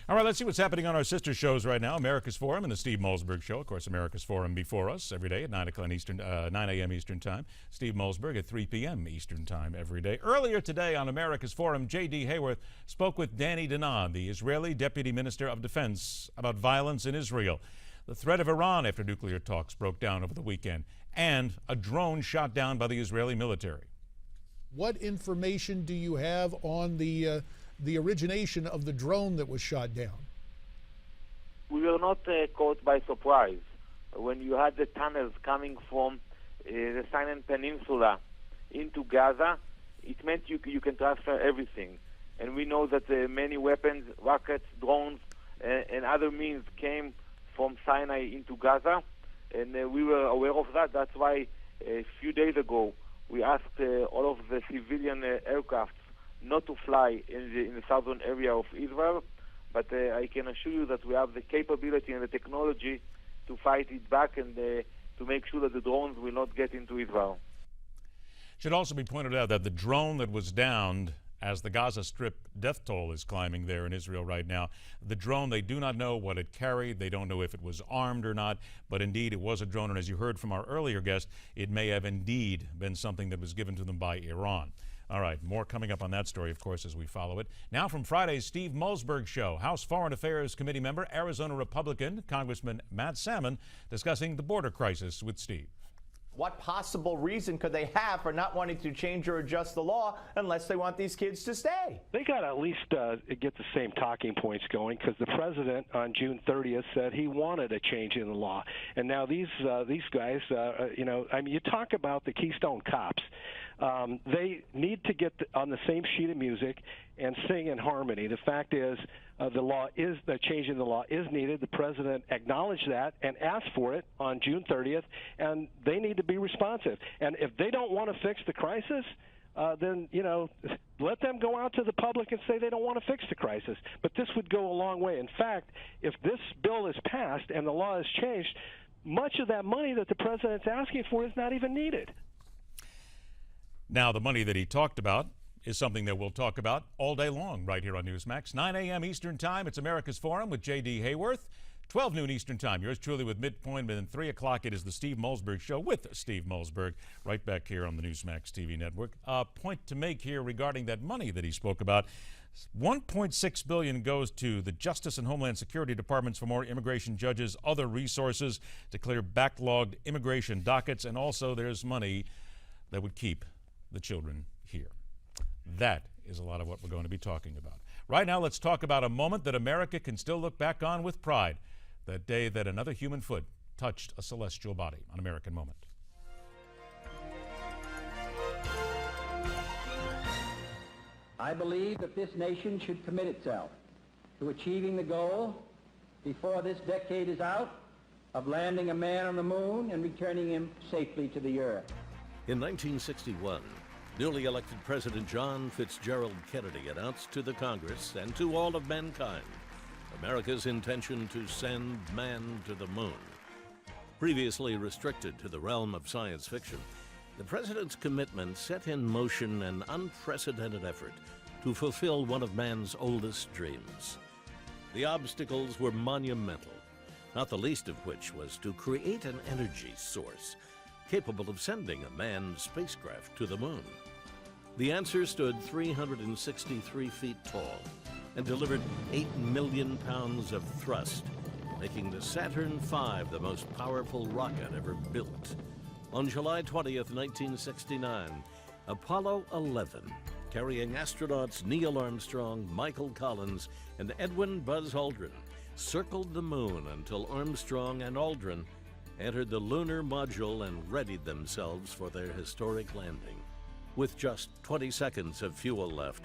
All right, let's see what's happening on our sister shows right now. America's Forum and the Steve Malzberg Show. Of course, America's Forum before us every day at 9 a.m. Eastern Time. Steve Malzberg at 3 p.m. Eastern Time every day. Earlier today on America's Forum, J.D. Hayworth spoke with Danny Danon, the Israeli Deputy Minister of Defense, about violence in Israel, the threat of Iran after nuclear talks broke down over the weekend, and a drone shot down by the Israeli military. What information do you have on the origination of the drone that was shot down? We were not caught by surprise. When you had the tunnels coming from the Sinai Peninsula into Gaza, it meant you can transfer everything. And we know that many weapons, rockets, drones, and other means came from Sinai into Gaza, and we were aware of that. That's why a few days ago we asked all of the civilian aircrafts not to fly in the southern area of Israel, but I can assure you that we have the capability and the technology to fight it back and to make sure that the drones will not get into Israel. Should also be pointed out that the drone that was downed as the Gaza Strip death toll is climbing there in Israel right now, the drone, they do not know what it carried. They don't know if it was armed or not, but indeed it was a drone. And as you heard from our earlier guest, it may have indeed been something that was given to them by Iran. All right, more coming up on that story, of course, as we follow it. Now from Friday's Steve Malzberg Show, House Foreign Affairs Committee member, Arizona Republican Congressman Matt Salmon, discussing the border crisis with Steve. What possible reason could they have for not wanting to change or adjust the law unless they want these kids to stay? They got to at least get the same talking points going, because the president on June 30th said he wanted a change in the law. And now these guys, you talk about the Keystone Cops. They need to get on the same sheet of music and sing in harmony. The fact is, the change in the law is needed. The president acknowledged that and asked for it on June 30th, and they need to be responsive. And if they don't want to fix the crisis, then let them go out to the public and say they don't want to fix the crisis. But this would go a long way. In fact, if this bill is passed and the law is changed, much of that money that the president's asking for is not even needed. Now, the money that he talked about is something that we'll talk about all day long right here on Newsmax. 9 a.m. Eastern Time, it's America's Forum with J.D. Hayworth. 12 noon Eastern Time, yours truly with MidPoint. And then 3 o'clock, it is the Steve Malzberg Show with Steve Malzberg, right back here on the Newsmax TV network. Point to make here regarding that money that he spoke about. $1.6 billion goes to the Justice and Homeland Security Departments for more immigration judges, other resources to clear backlogged immigration dockets, and also there's money that would keep the children here. That is a lot of what we're going to be talking about. Right now, let's talk about a moment that America can still look back on with pride. That day that another human foot touched a celestial body. On American Moment. I believe that this nation should commit itself to achieving the goal, before this decade is out, of landing a man on the moon and returning him safely to the earth. In 1961, newly elected President John Fitzgerald Kennedy announced to the Congress and to all of mankind America's intention to send man to the moon. Previously restricted to the realm of science fiction, the president's commitment set in motion an unprecedented effort to fulfill one of man's oldest dreams. The obstacles were monumental, not the least of which was to create an energy source capable of sending a manned spacecraft to the moon. The answer stood 363 feet tall and delivered 8 million pounds of thrust, making the Saturn V the most powerful rocket ever built. On July 20th, 1969, Apollo 11, carrying astronauts Neil Armstrong, Michael Collins, and Edwin Buzz Aldrin, circled the moon until Armstrong and Aldrin entered the lunar module and readied themselves for their historic landing. With just 20 seconds of fuel left,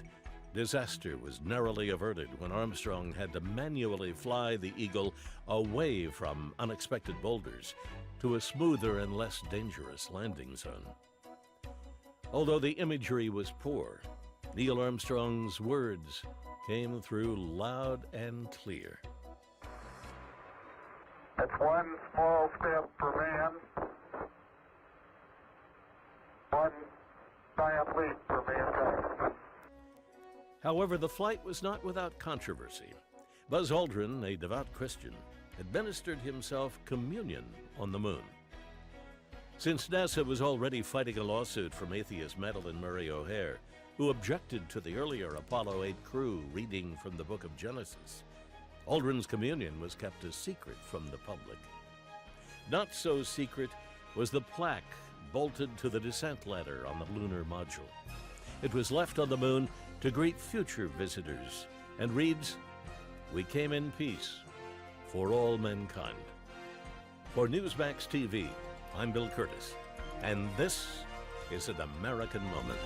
disaster was narrowly averted when Armstrong had to manually fly the Eagle away from unexpected boulders to a smoother and less dangerous landing zone. Although the imagery was poor, Neil Armstrong's words came through loud and clear. It's one small step for man, one giant leap for mankind. However, the flight was not without controversy. Buzz Aldrin, a devout Christian, administered himself communion on the moon. Since NASA was already fighting a lawsuit from atheist Madalyn Murray O'Hair, who objected to the earlier Apollo 8 crew reading from the book of Genesis, Aldrin's communion was kept a secret from the public. Not so secret was the plaque bolted to the descent ladder on the lunar module. It was left on the moon to greet future visitors and reads, "We came in peace for all mankind." For Newsmax TV, I'm Bill Curtis, and this is an American Moment.